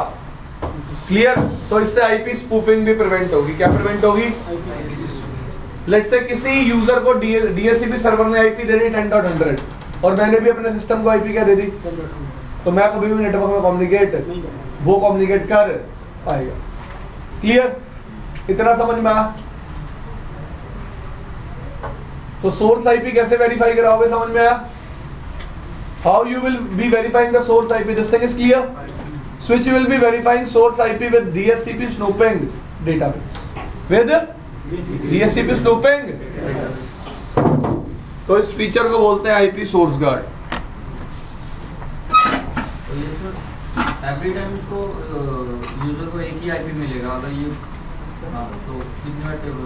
क्लियर? तो इससे आईपी स्पूफिंग भी प्रिवेंट होगी। क्या प्रिवेंट होगी? लेट्स से किसी यूजर को डीएचसीपी सर्वर ने आईपी दे दी 10.100 और मैंने भी अपने सिस्टम को आईपी क्या दे दी, तो मैं कभी भी नेटवर्क में कम्युनिकेट कर पाएगा। क्लियर? इतना समझ में आया? तो सोर्स आईपी कैसे वेरीफाई कराओगे, समझ में आया? How you will be verifying the source IP? This thing is clear? Switch will be verifying source IP with DHCP snooping database. With DHCP snooping. तो इस फीचर को बोलते हैं IP source guard. तो ये सर एवरी टाइम इसको user को एक ही आईपी मिलेगा अगर ये तो कितनी बार टेबल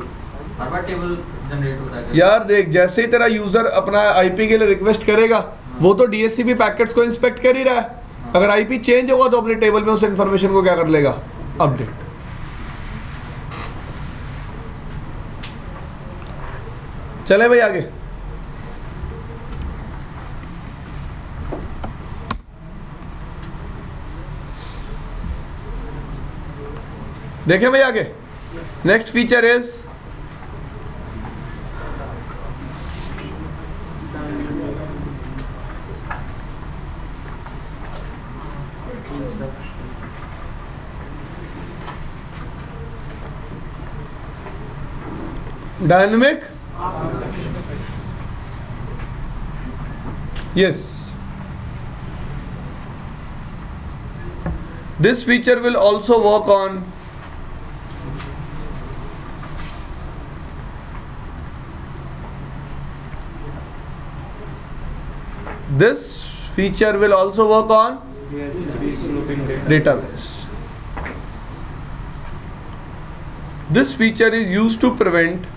हर बार टेबल जनरेट होता है? यार देख, जैसे ही तेरा यूजर अपना IP के लिए रिक्वेस्ट करेगा वो तो DHCP पैकेट्स को इंस्पेक्ट कर ही रहा है। अगर आईपी चेंज होगा तो अपने टेबल में उस इंफॉर्मेशन को क्या कर लेगा? अपडेट। चले भाई आगे। देखें भाई आगे। Next feature is dynamic. Yes, this feature will also work on database. This feature is used to prevent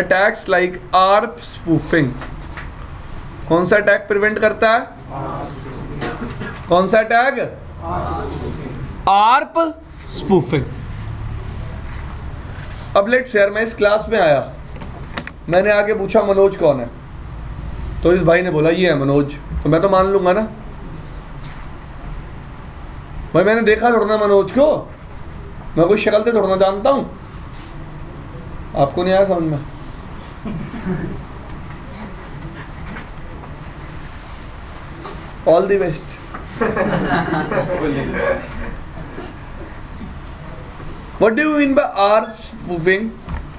attacks like ARP spoofing. कौन सा अटैक प्रिवेंट करता है? कौन सा अटैक? ARP spoofing. अब लेट्स यार मैं इस क्लास में आया, मैंने आके पूछा मनोज कौन है, तो इस भाई ने बोला ये है मनोज, तो मैं तो मान लूंगा ना भाई, मैंने देखा थोड़ा ना मनोज को, मैं कोई शक्ल से थोड़ा ना जानता हूं। आपको नहीं आया समझ में? All the best. What do you mean by ARP spoofing?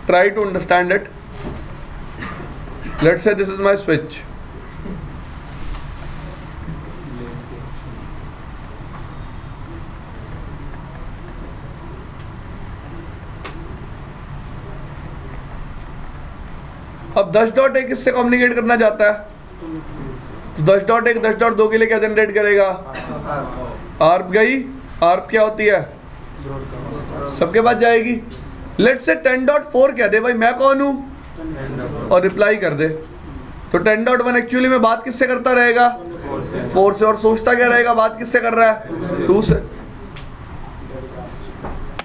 Try to understand it. Let's say this is my switch. अब 10.1 किससे कम्युनिकेट करना चाहता है, तो 10.1 10.2 के लिए क्या जनरेट करेगा? आर्प गई। आर्प क्या होती है? सबके पास जाएगी। लेट्स से 10.4 कह दे भाई मैं कौन हूं और रिप्लाई कर दे, तो 10.1 एक्चुअली में बात किससे करता रहेगा? 4 से। और सोचता क्या रहेगा बात किससे कर रहा है? 2 से।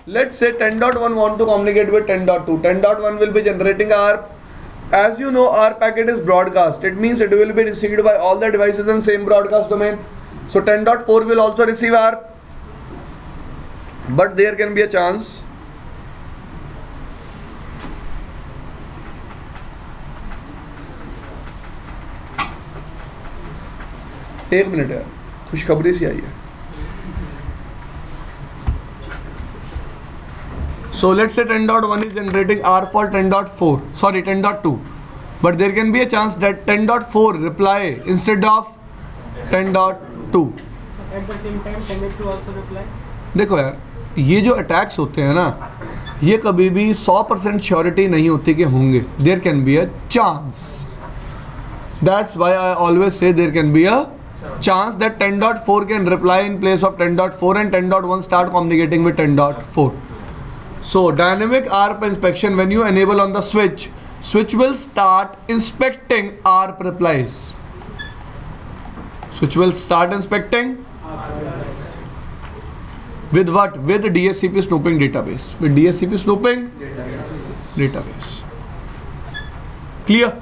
Let's say 10.1 want to communicate with 10.2. 10.1 will be generating ARP. As you know, ARP packet is broadcast. It means it will be received by all the devices in same broadcast domain. So 10.4 will also receive ARP. But there can be a chance एक minute यार, खुशखबरी सी आई है। So let's say 10.1 is generating ARP for 10.4, sorry 10.2, but there can be a chance that 10.4 reply instead of 10.2. At the same time, 10.2 also reply. देखो यार, ये जो attacks होते हैं ना, ये कभी भी 100% श्योरिटी नहीं होती कि होंगे। There can be a chance. That's why I always say there can be a chance that 10.4 can reply in place of 10.4 and 10.1 start communicating with 10.4. So dynamic ARP inspection, when you enable on the switch will start inspecting ARP replies. Switch will start inspecting with what? With DHCP snooping database. With DHCP snooping database. Clear?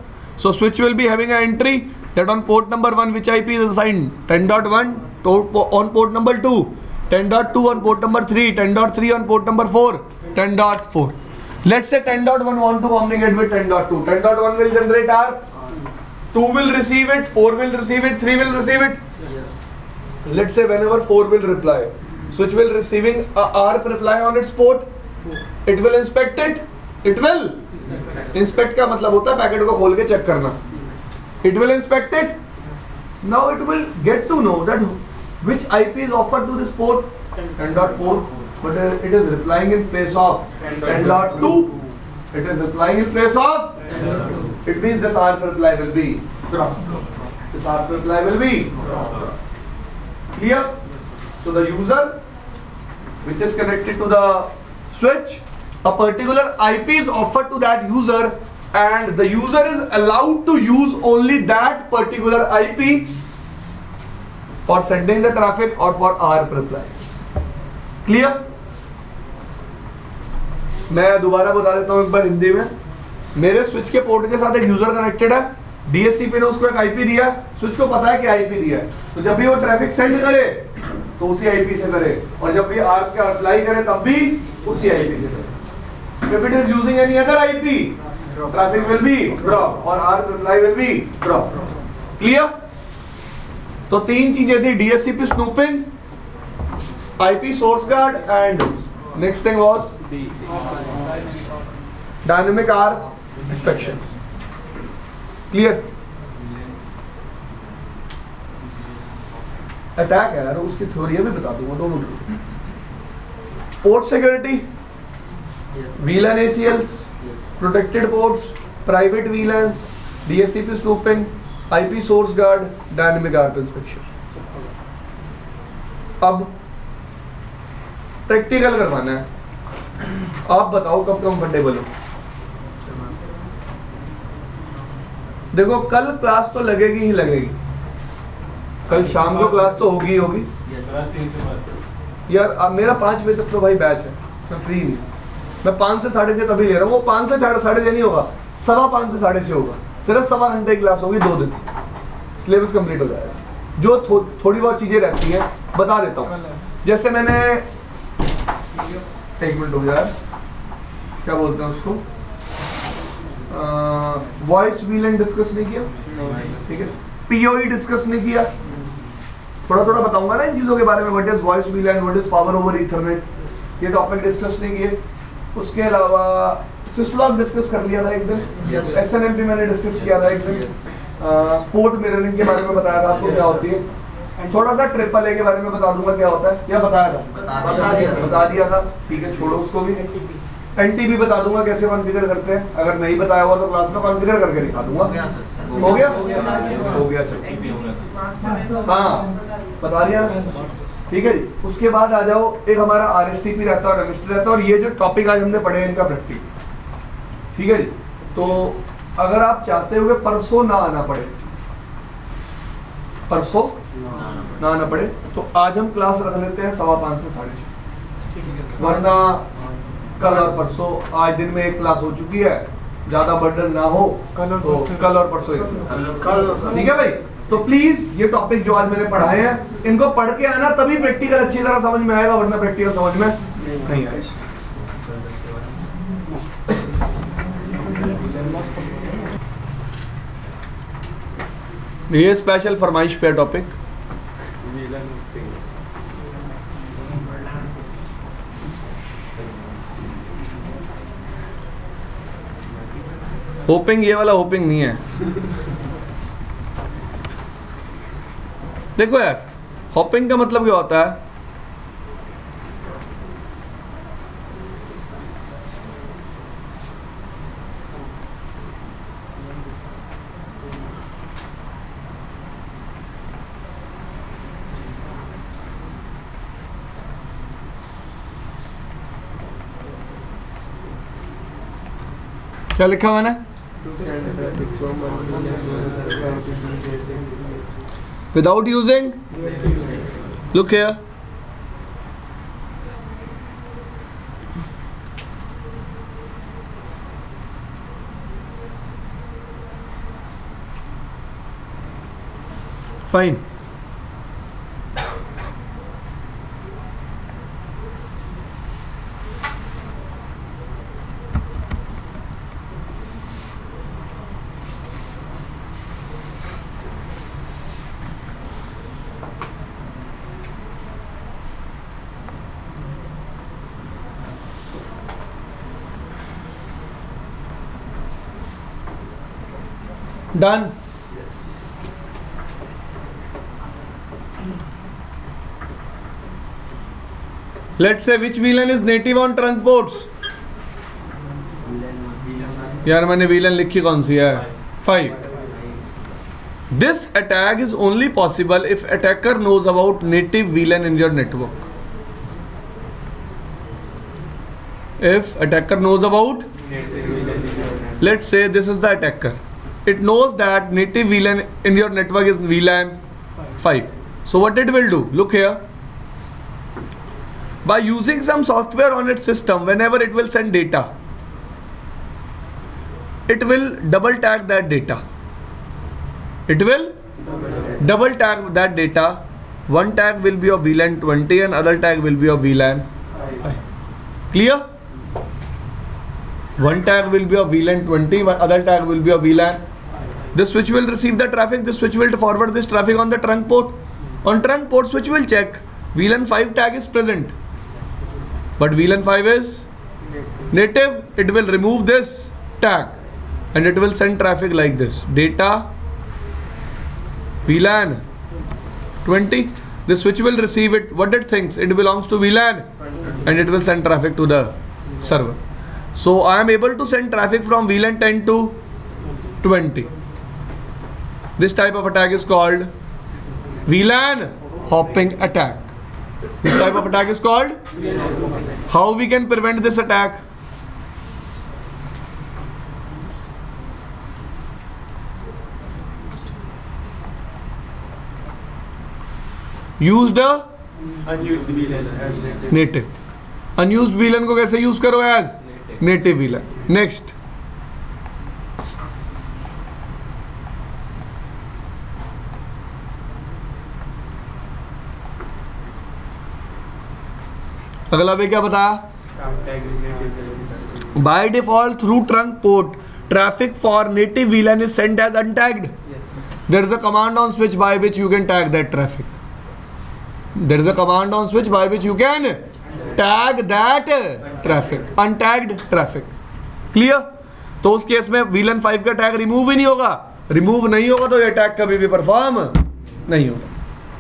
So switch will be having an entry that on port number 1 which IP is assigned 10.1, on port number 2 10.2, on port number 3 10.3, on port number 4 10.4. Let's say 10.1 want to communicate with 10.2. 10.1 will generate ARP, 2 will receive it, 4 will receive it, 3 will receive it. Let's say whenever 4 will reply, switch will receiving a ARP reply on its port. It will inspect it. It will inspect का मतलब होता है packet को खोल के check करना. It will inspect it. Now it will get to know that which IP is offered to this port 10.4, but it is replying in place of 10.2. It is replying in place of 10.2. It means this ARP reply will be dropped. This ARP reply will be clear. So the user which is connected to the switch, a particular IP is offered to that user, and the user is allowed to use only that particular IP for sending the traffic or for ARP reply. Clear? मैं दोबारा बता देता हूँ एक बार हिंदी में. मेरे switch के port के साथ एक यूजर कनेक्टेड है, DSCP ने उसको एक IP दिया, स्विच को पता है कि IP दिया है, तो जब भी वो ट्रैफिक सेंड करे तो उसी IP से करे, और जब भी ARP का अप्लाई करे तब भी उसी IP से करे. If it is using any other IP, traffic will be drop और ARP reply will be drop. Clear? तो तीन चीजें थी, DSCP snooping, IP source guard, and next thing was dynamic ARP inspection. Clear? Attack है यार, उसकी theory भी बता दूंगा दोनों की. Port security, VLAN ACLs, protected ports, private VLANs, DSCP snooping, IP source guard, dynamic ARP inspection. अब practical करवाना है. आप बताओ कब कंफर्टेबल हो. देखो कल क्लास तो लगेगी ही लगेगी, कल शाम को क्लास तो होगी ही होगी यार. अब मेरा 5 बजे तक तो भाई बैच है, मैं फ्री नहीं. मैं 5 से 6:30 तभी ले रहा हूँ. वो 5 से 6:30 नहीं होगा, 5:15 से 6:30 होगा. सिर्फ 1.25 घंटे की क्लास होगी, 2 दिन सिलेबस कंप्लीट हो जाएगा. जो थोड़ी बहुत चीजें रहती हैं बता देता हूँ. जैसे मैंने, एक मिनट हो यार, क्या बोलते हैं उसको, वॉइस VLAN डिस्कस नहीं किया, ठीक है. PoE डिस्कस नहीं किया. थोड़ा थोड़ा बताऊंगा ना इन चीजों के बारे में. What is voice VLAN, what is power over Ethernet, ये टॉपिक डिस्कस नहीं किए. उसके अलावा सिस्लॉग डिस्कस कर लिया था एक दिन. SNMP मैंने डिस्कस किया था एक दिन. पोर्ट मिररिंग के बारे में बताया था आपको क्या होती है. थोड़ा सा AAA के बारे में बता दूंगा क्या होता है, क्या बताया था, बता दिया था, ठीक है, छोड़ो उसको भी. NTP बता दूंगा कैसे कॉन्फ़िगर करते हैं. अगर नहीं बताया हुआ तो क्लास में कॉन्फ़िगर करके दिखा दूंगा. हो गया चलो. हाँ बता दिया, ठीक है जी. उसके बाद आ जाओ, एक हमारा RSTP रहता है और रजिस्टर रहता है, और ये जो टॉपिक आज हमने पढ़े हैं इनका प्रैक्टिस, ठीक है जी. तो अगर आप चाहते हो कि परसों ना आना पड़े, परसों ना आना पड़े, तो आज हम क्लास रख लेते हैं 5:15 से 6:30. वरना कल और परसों, आज दिन में एक क्लास हो चुकी है, ज्यादा बर्डन ना हो तो कल और परसों, ठीक है भाई. तो प्लीज ये टॉपिक जो आज मैंने पढ़ाए हैं इनको पढ़ के आना, तभी प्रैक्टिकल अच्छी तरह समझ में आएगा, वरना प्रैक्टिकल समझ में नहीं आएगा. ये स्पेशल फरमाइश पे टॉपिक. होपिंग, ये वाला होपिंग नहीं है. देखो यार, हॉपिंग का मतलब क्या होता है, क्या लिखा मैंने, without using, look here, fine. Done. Let's say which VLAN is native on trunk ports. यार मैंने VLAN लिखी कौन सी है? 5. This attack is only possible if attacker knows about native VLAN in your network. If attacker knows about, let's say this is the attacker. It knows that native VLAN in your network is VLAN 5. So what it will do? Look here. By using some software on its system, whenever it will send data, it will double tag that data. It will double tag that data. One tag will be of VLAN 20 and other tag will be of VLAN 5. Clear? One tag will be of VLAN 20, other tag will be of VLAN. This switch will receive the traffic, this switch will forward this traffic on the trunk port. On trunk port, switch will check VLAN 5 tag is present, but VLAN 5 is native. It will remove this tag and it will send traffic like this: data VLAN 20. The switch will receive it. What it thinks? It belongs to VLAN and it will send traffic to the server. So I am able to send traffic from VLAN 10 to 20. This type of attack is called VLAN hopping attack. This type of attack is called. How we can prevent this attack? Use the unused VLAN as native. Unused VLAN को कैसे use करो as native VLAN. Next. अगला पे क्या बताया? By default, through trunk port, traffic for native VLAN is sent as untagged. There is a command on switch by which you can tag that traffic. There is a command on switch by which you can tag that traffic, untagged traffic. Clear? तो उस case में VLAN 5 का tag remove ही नहीं होगा. Remove नहीं होगा तो ये टैग कभी भी परफॉर्म नहीं होगा.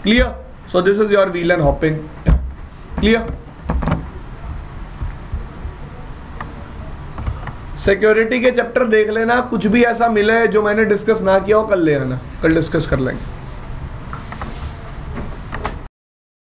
Clear? So this is your VLAN hopping tag. Clear? Security के चैप्टर देख लेना. कुछ भी ऐसा मिले जो मैंने डिस्कस ना किया हो कल ले आना. कल डिस्कस कर लेंगे.